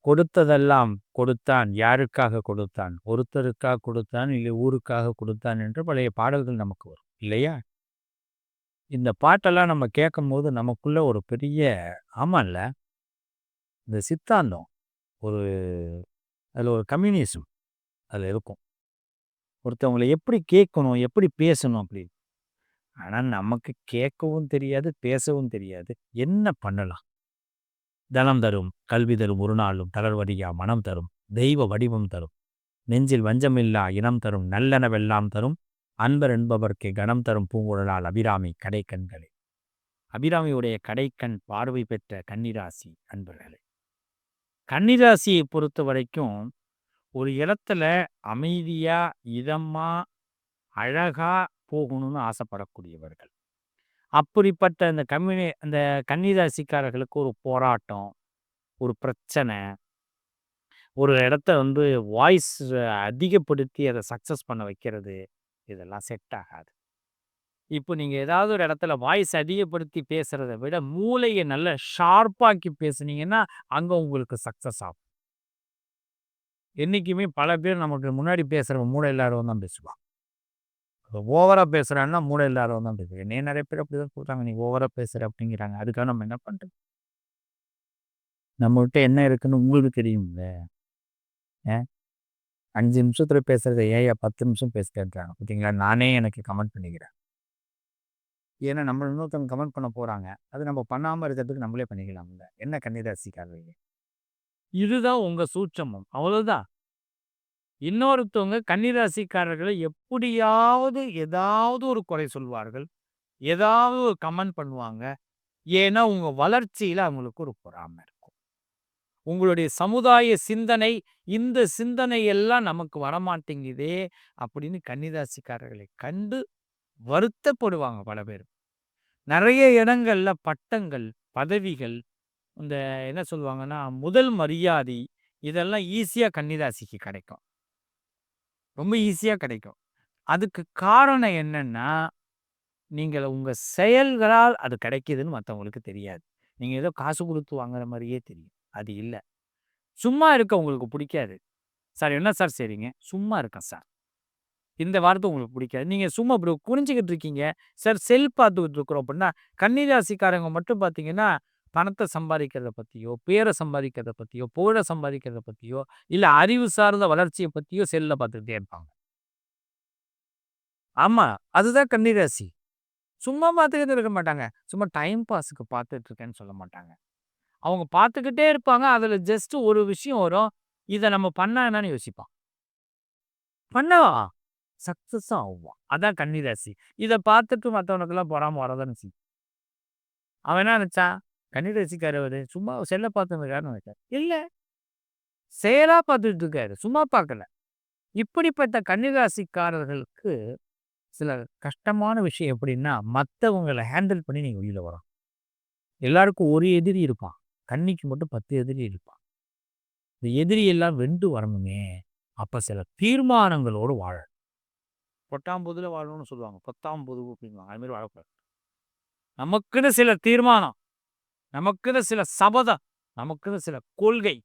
கொடுத்ததெல்லாம் கொடுத்தான். யாருக்காக கொடுத்தான்? ஒருத்தருக்காக கொடுத்தான், இல்லை ஊருக்காக கொடுத்தான் என்று பழைய பாடல்கள் நமக்கு வரும். இல்லையா? இந்த பாட்டெல்லாம் நம்ம கேட்கும்போது நமக்குள்ள ஒரு பெரிய ஆமால்ல. இந்த சித்தாந்தம். ஒரு அதில ஒரு கம்யூனிசம் அதில இருக்கும். ஒருத்தவங்கள எப்படி கேட்கணும்? எப்படி பேசணும்? அப்படின்னு. ஆனா நமக்கு கேட்கவும் தெரியாது, பேசவும் தெரியாது. என்ன பண்ணலாம்? தனம் தரும், கல்வி தரும், ஒரு நாளும் தளர்வறியா மனம் தரும், தெய்வ வடிவம் தரும், நெஞ்சில் வஞ்சமில்லா இனம் தரும், நல்லனவெல்லாம் தரும், அன்பர் என்பவர்க்கு கணம் தரும் பூங்குழலால் அபிராமி கடைக்கண்களே. அபிராமியுடைய கடைக்கண் பார்வை பெற்ற கன்னிராசி அன்பர்களே. கன்னிராசியை பொறுத்த வரைக்கும் ஒரு இடத்துல அமைதியா, இதமா, அழகா போகணும்னு ஆசைப்படக்கூடியவர்கள். அப்படிப்பட்ட அந்த கன்னிராசிக்காரர்களுக்கு ஒரு போராட்டம், ஒரு பிரச்சனை, ஒரு இடத்த வாய்ஸ் அதிகப்படுத்தி அத சக்சஸ் பண்ண வைக்கிறது, இதெல்லாம் செட் ஆகாது. இப்போ நீங்க ஏதாவது ஒரு இடத்துல வாய்ஸ் அதிகப்படுத்தி பேசுறத விட, மூளைய நல்லா ஷார்ப்பாக்கி பேசுனீங்கன்னா, அங்க உங்களுக்கு சக்சஸ் ஆகும். என்னைக்குமே பல பேர் நமக்கு முன்னாடி பேசுறவன் மூளை இல்லாதவன் தான் பேசுவான். ஓவரா பேசுறான்னா மூளை இல்லாதவன் தான் பேசுவான். என்னைய நெறைய பேர் அப்படிதான் சொல்றாங்க. நீ ஓவரா பேசுற அப்படிங்கிறாங்க. அதுக்காக நம்ம என்ன பண்றது? நம்மகிட்ட என்ன இருக்குன்னு உங்களுக்கு தெரியும்ல. அ 5 நிமிஷத்துல பேசுறத ஏன்யா 10 நிமிஷம் பேசுறேன்றாங்க. பார்த்தீங்களா? நானே எனக்கு கமெண்ட் பண்ணிக்கிறேன். ஏன்னா நம்ம இன்னொருத்தவங்க கமெண்ட் பண்ண போறாங்க. அது நம்ம பண்ணாம இருக்கிறதுக்கு நம்மளே பண்ணிக்கலாம்ல. என்ன கன்னிராசிக்காரர்களே. இதுதான் உங்க சூட்சமம். அவ்வளவுதான். இன்னொருத்தவங்க கன்னிராசிக்காரர்களை எப்படியாவது ஏதாவது ஒரு குறை சொல்வார்கள். ஏதாவது ஒரு கமெண்ட் பண்ணுவாங்க. ஏன்னா உங்க வளர்ச்சியில அவங்களுக்கு ஒரு பொறாமை இருக்கும். உங்களுடைய சமுதாய சிந்தனை, இந்த சிந்தனை எல்லாம் நமக்கு வரமாட்டேங்குதே அப்படின்னு கன்னிராசிக்காரர்களை கண்டு வருத்தப்படுவாங்க பல பேர். நிறைய இடங்கள்ல பட்டங்கள், பதவிகள், இந்த என்ன சொல்லுவாங்கன்னா, முதல் மரியாதை இதெல்லாம் ஈஸியா கன்னிராசிக்கு கிடைக்கும். ரொம்ப ஈஸியா கிடைக்கும். அதுக்கு காரணம் என்னன்னா, நீங்கள் உங்க செயல்களால் அது கிடைக்குதுன்னு மத்தவங்களுக்கு தெரியாது. நீங்க ஏதோ காசு குடுத்து வாங்குற மாரியே தெரியும். அது இல்ல. சும்மா இருக்க உங்களுக்கு பிடிக்காது. "சார் என்ன சார் செய்றீங்க?" "சும்மா இருக்கேன் சார்." இந்த வார்த்தை உங்களுக்கு பிடிக்காது. நீங்க சும்மா இப்படி குனிஞ்சுகிட்டு இருக்கீங்க. "சார் செல் பார்த்துக்கிட்டு இருக்கிறோம்." அப்படின்னா, கன்னிராசிக்காரங்க மட்டும் பார்த்தீங்கன்னா, பணத்த சம்பாதிக்கிறத பத்தியோ, பேர சம்பாதிக்கிறத பத்தியோ, புகழ சம்பாதிக்கிறத பத்தியோ, இல்ல அறிவு சார்ந்த வளர்ச்சிய பத்தியோ செல்ல பார்த்துக்கிட்டே இருப்பாங்க. ஆமா. அதுதான் கன்னிராசி. சும்மா பார்த்துக்கிட்டு இருக்க மாட்டாங்க. சும்மா டைம் பாஸுக்கு பார்த்துட்டு இருக்கேன்னு சொல்ல மாட்டாங்க. அவங்க பார்த்துக்கிட்டே இருப்பாங்க. அதுல ஜஸ்ட் ஒரு விஷயம் வரும். இத நம்ம பண்ணா என்னன்னு யோசிப்பான். பண்ணவா? சக்சஸும் ஆவான். அதான் கன்னிராசி. இத பார்த்துட்டு மத்தவனுக்கெல்லாம் பொறாம வரதானே செய்யும். அவன் என்ன நெனச்சான்? கன்னிராசிக்காரர் அவரு. சும்மா செல்ல பார்த்துன்னு இருக்காருன்னு நெனச்சான். இல்ல. செயலா பார்த்துட்டு இருக்காரு. சும்மா பார்க்கல. இப்படிப்பட்ட கன்னிராசிக்காரர்களுக்கு சில கஷ்டமான விஷயம் எப்படின்னா, மத்தவங்கள ஹேண்டில் பண்ணி நீங்க வெளில வரணும். எல்லாருக்கும் ஒரு எதிரி இருப்பான். கன்னிக்கு மட்டும் 10 எதிரி இருப்பான். இந்த எதிரி எல்லாம் வென்று வரணுமே! அப்ப சில தீர்மானங்களோடு வாழணும். "பொட்டாம் பொதுல வாழணும்னு சொல்லுவாங்க. பொத்தாம் பொது" அப்படின்னுவாங்க. அது மாரி வாழக்கூடாது. நமக்குன்னு சில தீர்மானம், நமக்குன்னு சில சபதம், நமக்குன்னு சில கொள்கை.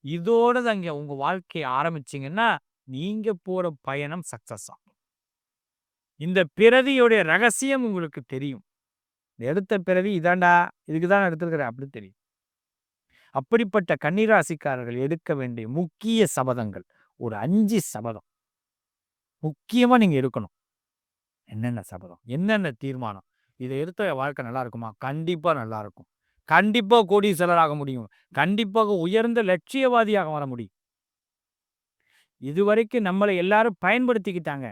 இதோட அங்க உங்க வாழ்க்கைய ஆரம்பிச்சீங்கன்னா, நீங்க போற பயணம் சக்சஸ் ஆகும். இந்த பிறவியுடைய ரகசியம் உங்களுக்கு தெரியும். எடுத்த பிறவி இதான்டா, இதுக்கு தான் எடுத்திருக்கிறேன் அப்படின்னு தெரியும். அப்படிப்பட்ட கன்னிராசிக்காரர்கள் எடுக்க வேண்டிய முக்கிய சபதங்கள். ஒரு 5 சபதம். முக்கியமா நீங்க எடுக்கணும். என்னென்ன சபதம்? என்னென்ன தீர்மானம்? இத எடுத்தா என் வாழ்க்கை நல்லா இருக்குமா? கண்டிப்பா நல்லா இருக்கும். கண்டிப்பா கோடீஸ்வரர் ஆக முடியும். கண்டிப்பாக உயர்ந்த லட்சியவாதியாக வர முடியும். இதுவரைக்கும் நம்மள எல்லாரும் பயன்படுத்திக்கிட்டாங்க.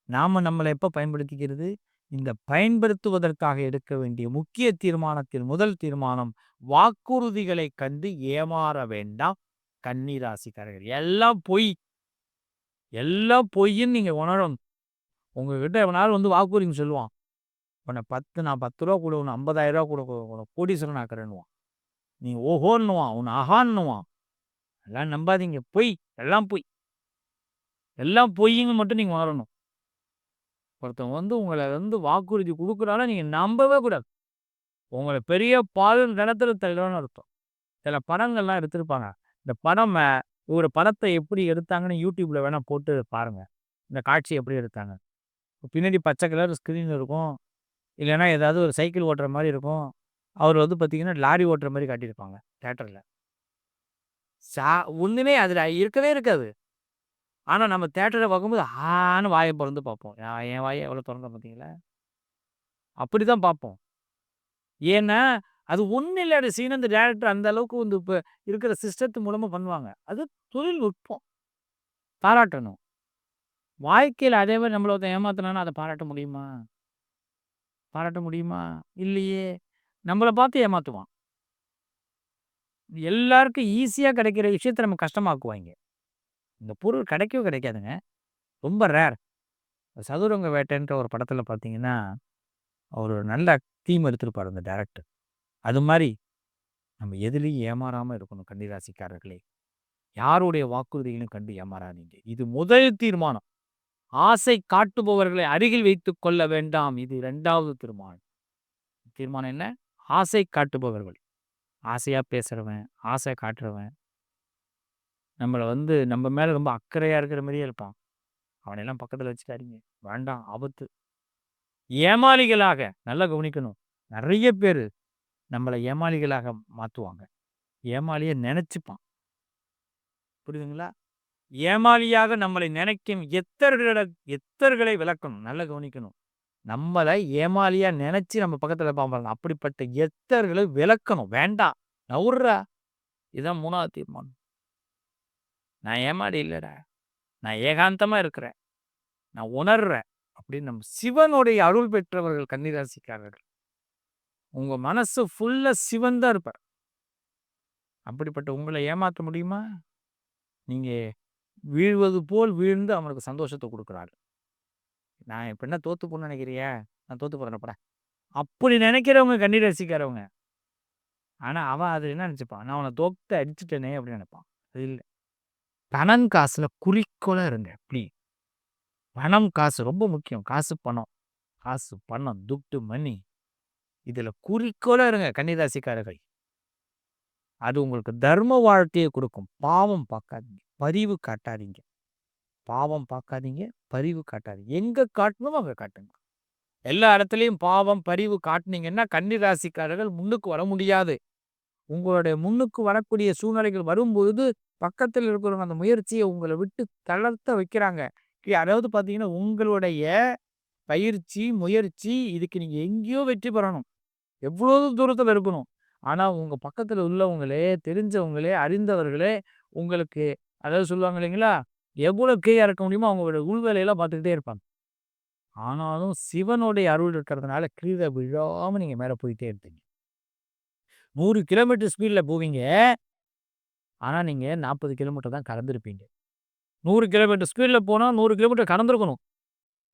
நாம நம்மள எப்ப பயன்படுத்திக்கிறது? இந்த பயன்படுத்துவதற்காக எடுக்க வேண்டிய முக்கிய தீர்மானத்தில் முதல் தீர்மானம், வாக்குறுதிகளை கண்டு ஏமாற வேண்டாம் கன்னி ராசிக்காரர்கள். எல்லாம் பொய். எல்லாம் பொய்ன்னு நீங்க உணரணும். உங்ககிட்ட எவனாவது வாக்குறுதி சொல்லுவான். உன்ன நான் ரூ. 10 குடு, உன்ன ரூ. 50,000 குடு, உன்ன கோடீஸ்வரன் ஆக்குறேன்னுவான். நீ ஓஹோன்னுவான், உன்ன ஆஹான்னுவான். அதெல்லாம் நம்பாதீங்க. பொய். எல்லாம் பொய். எல்லாம் பொய்ன்னு மட்டும் நீங்க உணரணும். ஒருத்தன் உங்கள வாக்குறுதி குடுக்குறான்னா நீங்க நம்பவே கூடாது. உங்கள பெரிய பால் நிலத்துல தள்ளுவான்னு அர்த்தம். சில படங்கள்லாம் எடுத்திருப்பாங்க. இந்த படம் ஒரு படத்த எப்படி எடுத்தாங்கன்னு YouTubeல வேணா போட்டு பாருங்க. இந்த காட்சி எப்படி எடுத்தாங்க. பின்னாடி பச்சை கலர் ஸ்க்ரீன் இருக்கும். இல்லன்னா ஏதாவது ஒரு சைக்கிள் ஓட்டுற மாரி இருக்கும். அவர் வந்து பார்த்தீங்கன்னா, லாரி ஓட்டுற மாரி காட்டியிருப்பாங்க தியேட்டர்ல. சா ஒண்ணுமே அதுல இருக்கவே இருக்காது. ஆனா நம்ம தியேட்டர்ல பார்க்கும்போது ஆன்னு வாய பொளந்து பார்ப்போம். என் வாய எவ்வளோ தொறந்தேன் பார்த்தீங்களா? அப்படிதான் பார்ப்போம். ஏன்னா, அது ஒண்ணும் இல்லாத சீன அந்த டைரக்டர் அந்த அளவுக்கு வந்து இப்ப இருக்கிற சிஸ்டத்து மூலமா பண்ணுவாங்க. அது தொழில்நுட்பம். பாராட்டணும். வாழ்க்கையில அதே மாரி நம்மள ஒருத்தன் ஏமாத்துனான்னா, அத பாராட்ட முடியுமா? பாராட்ட முடியுமா? இல்லையே! நம்மள பார்த்து ஏமாத்துவான். எல்லாருக்கும் ஈஸியா கிடைக்கிற விஷயத்த நம்ம கஷ்டமாக்குவாய்ங்க. இந்த பொருள் கிடைக்கவே கிடைக்காதுங்க. ரொம்ப ரேர். சதுரங்க வேட்டைன்ற ஒரு படத்துல பார்த்தீங்கன்னா, அவரு ஒரு நல்ல தீம் எடுத்திருப்பாரு அந்த டைரக்டர். அது மாரி நம்ம எதிலயும் ஏமாறாம இருக்கணும் கன்னிராசிக்காரர்களே! யாருடைய வாக்குறுதிகளையும் கண்டு ஏமாறாதீங்க. இது முதல் தீர்மானம். ஆசை காட்டுபவர்களை அருகில் வைத்துக் கொள்ள வேண்டாம். இது 2வது தீர்மானம். தீர்மானம் என்ன? ஆசை காட்டுபவர்கள். ஆசையா பேசுறவன், ஆசை காட்டுறவன், நம்மள வந்து நம்ம மேல ரொம்ப அக்கறையா இருக்கிற மாரியே இருப்பான். அவனையெல்லாம் பக்கத்துல வச்சுக்காதீங்க. வேண்டாம், ஆபத்து. ஏமாளிகளாக நல்லா கவனிக்கணும். நெறைய பேரு நம்மள ஏமாளிகளாக மாத்துவாங்க. ஏமாளியா நெனச்சுப்பான். புரியுதுங்களா? ஏமாளியாக நம்மளை நினைக்கும் எத்தர்களை விலக்கணும். நல்லா கவனிக்கணும். நம்மள ஏமாளியா நெனச்சு நம்ம பக்கத்துல இருப்பான் பாருங்க. அப்படிப்பட்ட எத்தர்களை விலக்கணும். வேண்டாம். நவுர்றா. இதான் 3வது தீர்மானம். நான் ஏமாளி இல்லடா. நான் ஏகாந்தமா இருக்கிறேன். நான் உணர்றேன். அப்படின்னு நம்ம சிவனுடைய அருள் பெற்றவர்கள் கன்னிராசிக்காரர்கள். உங்க மனசு ஃபுல்லா சிவன் தான் இருப்பார். அப்படிப்பட்ட உங்கள ஏமாத்த முடியுமா? நீங்க வீழ்வது போல் வீழ்ந்து அவனுக்கு சந்தோஷத்த குடுக்குறாரு. நான் இப்ப என்ன தோத்து போன்னு நெனைக்கிறியா? நான் தோத்து போறேன்டா போடா. அப்படி நெனைக்கிறவங்க கன்னிராசிக்காரவங்க. ஆனா அவன் அது என்ன நெனச்சுப்பான்? நான் அவன தோத்து அடிச்சுட்டேனே அப்படின்னு நெனைப்பான். அது இல்ல. பணம், காசுல குறிக்கோளா இருங்க. பணம், காசு ரொம்ப முக்கியம். காசு, பணம். காசு, பணம், துட்டு, மணி. இதுல குறிக்கோளா இருங்க கன்னிராசிக்காரர்கள். அது உங்களுக்கு தர்ம வாழ்க்கைய குடுக்கும். பாவம் பார்க்காதீங்க. பரிவு காட்டாதீங்க. பாவம் பார்க்காதீங்க. பரிவு காட்டாதீங்க. எங்க காட்டணுமோ அங்க காட்டுங்க. எல்லா இடத்துலயும் பாவம், பரிவு காட்டுனீங்கன்னா கன்னி ராசிக்காரர்கள் முன்னுக்கு வர முடியாது. உங்களுடைய முன்னுக்கு வரக்கூடிய சூழ்நிலைகள் வரும்பொழுது, பக்கத்துல இருக்கிறவங்க அந்த முயற்சிய உங்கள விட்டு தளர்த்த வைக்கிறாங்க. அதாவது பார்த்தீங்கன்னா, உங்களுடைய பயிற்சி, முயற்சி இதுக்கு நீங்க எங்கேயோ வெற்றி பெறணும். எவ்வளோ தூரத்துல இருக்கணும். ஆனா, உங்க பக்கத்துல உள்ளவங்களே, தெரிஞ்சவங்களே, அறிந்தவர்களே உங்களுக்கு அதாவது சொல்லுவாங்க இல்லைங்களா? எவ்வளோ கீழ இறக்க முடியுமோ அவங்களோட உள் வேலையெல்லாம் பார்த்துக்கிட்டே இருப்பாங்க. ஆனாலும் சிவனுடைய அருள் இருக்கிறதுனால கீழ விழாம நீங்க மேல போயிட்டே இருப்பீங்க. 100 கிலோமீட்டர் ஸ்பீட்ல போவீங்க. ஆனா, நீங்க 40 கிலோமீட்டர் தான் கடந்திருப்பீங்க. 100 கிலோமீட்டர் ஸ்பீட்ல போனா 100 கிலோமீட்டர் கடந்திருக்கணும்.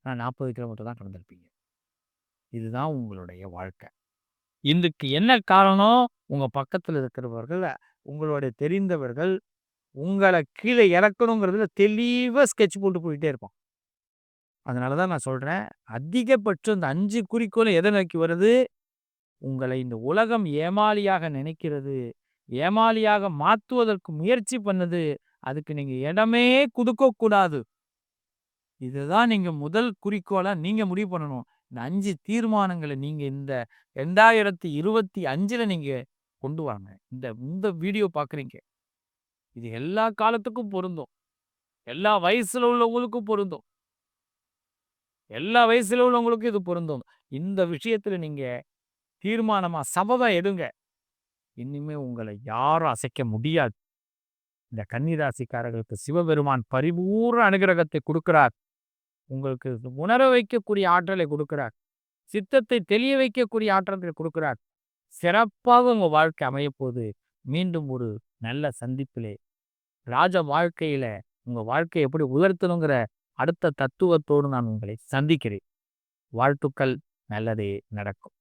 ஆனா, 40 கிலோமீட்டர் தான் கடந்திருப்பீங்க. இதுதான் உங்களுடைய வாழ்க்கை. இதுக்கு என்ன காரணம்? உங்க பக்கத்துல இருக்கிறவர்கள், உங்களுடைய தெரிந்தவர்கள், உங்கள கீழ இறக்கணுங்கிறதுல தெளிவா ஸ்கெட்ச் போட்டு போயிட்டே இருப்பான். அதனால தான் நான் சொல்றேன், அதிகபட்சம் இந்த 5 குறிக்கோளும் எத நோக்கி வருது? உங்களை இந்த உலகம் ஏமாளியாக நினைக்கிறது. ஏமாளியாக மாத்துவதற்கு முயற்சி பண்ணுது. அதுக்கு நீங்க இடமே குடுக்கக்கூடாது. இதுதான் நீங்க முதல் குறிக்கோளா நீங்க முடிவு பண்ணணும். இந்த 5 தீர்மானங்கள நீங்க இந்த 2025ல நீங்க கொண்டு வாங்க. இந்த இந்த வீடியோ பார்க்குறீங்க. இது எல்லா காலத்துக்கும் பொருந்தும். எல்லா வயசுல உள்ளவங்களுக்கும் பொருந்தும். எல்லா வயசுல உள்ளவங்களுக்கும் இது பொருந்தும். இந்த விஷயத்துல நீங்க தீர்மானமா சபதம் எடுங்க. இனிமே உங்கள யாரும் அசைக்க முடியாது. இந்த கன்னி ராசிக்காரர்களுக்கு சிவபெருமான் பரிபூர்ண அனுக்கிரகத்தை குடுக்கிறார். உங்களுக்கு உணர வைக்கக்கூடிய ஆற்றலை குடுக்கிறார். சித்தத்தை தெளிய வைக்கக்கூடிய ஆற்றலை குடுக்கிறார். சிறப்பாக உங்க வாழ்க்கை அமையப்போது. மீண்டும் ஒரு நல்ல சந்திப்பிலே, ராஜ வாழ்க்கையில உங்க வாழ்க்கைய எப்படி உயர்த்தணுங்கிற அடுத்த தத்துவத்தோடு நான் உங்களை சந்திக்கிறேன். வாழ்த்துக்கள். நல்லதே நடக்கும்.